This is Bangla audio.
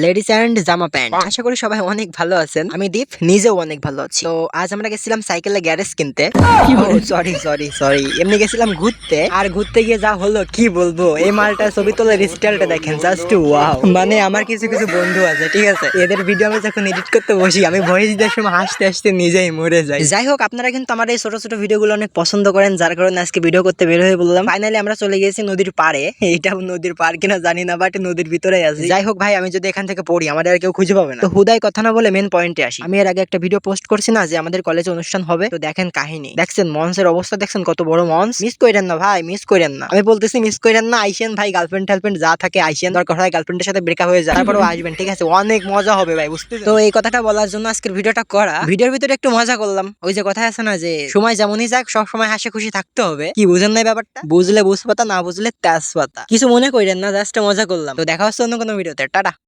লেডিস এন্ড জামা প্যান্ট, আশা করি সবাই অনেক ভালো আছেন। আমি দীপ, নিজেও অনেক ভালো আছি। তো আজ আমরা গেছিলাম সাইকেলের গ্যারেজ কিনতে। সরি সরি সরি, এমনি গেছিলাম ঘুরতে। আর ঘুরতে গিয়ে যা হলো কি বলবো, এই মালটার ছবি তোলার স্টাইলটা দেখেন, জাস্ট ওয়াও। মানে আমার কিছু কিছু বন্ধু আছে, ঠিক আছে, এদের ভিডিও আমি যখন এডিট করতে বসি, আমি ভয়েস দেওয়ার সময় হাসতে হাসতে নিজেই মরে যাই। যাই হোক, আপনারা কিন্তু আমার এই ছোট ছোট ভিডিওগুলো অনেক পছন্দ করেন, যার কারণে আজকে ভিডিও করতে বের হয়ে বললাম। ফাইনালি আমরা চলে গেছি নদীর পাড়ে। এইটাও নদীর পাড় কিনা জানি না, বাট নদীর ভিতরে আছি। যাই হোক ভাই, আমি যদি এখান থেকে পড়ি আমাদের আর কেউ খুঁজে পাবে না। তো হুদাই কথা না বলে মেন পয়েন্টে আসি। আমি এর আগে একটা ভিডিও পোস্ট করছি না যে আমাদের কলেজে অনুষ্ঠান হবে, তো দেখেন কাহিনী দেখছেন, মঞ্চের অবস্থা দেখছেন, কত বড় মঞ্চ। মিস করেন না ভাই, মিস করেন না, আমি বলতেছি মিস করেন না। আইসেন ভাই, গার্লফ্রেন্ড টার্লফ্রেন্ড যা থাকে আইসেন, দরকার হয় গার্লফ্রেন্ডের সাথে ব্রেকআপ হয়ে যায়, তারপরেও আসবেন, ঠিক আছে, অনেক মজা হবে ভাই, বুঝতে। তো এই কথাটা বলার জন্য আজকের ভিডিওটা করা। ভিডিওর ভিতরে একটু মজা করলাম। ওই যে কথা আছে না যে সময় যেমনই যাক, সব সময় হাসি খুশি থাকতে হবে। কি বুঝেন না ব্যাপারটা? বুঝলে বুঝপাতা, না বুঝলে তেজপাতা। কিছু মনে করেন না, জাস্ট মজা করলাম। তো দেখা হচ্ছে অন্য কোনো ভিডিওতে। টাটা।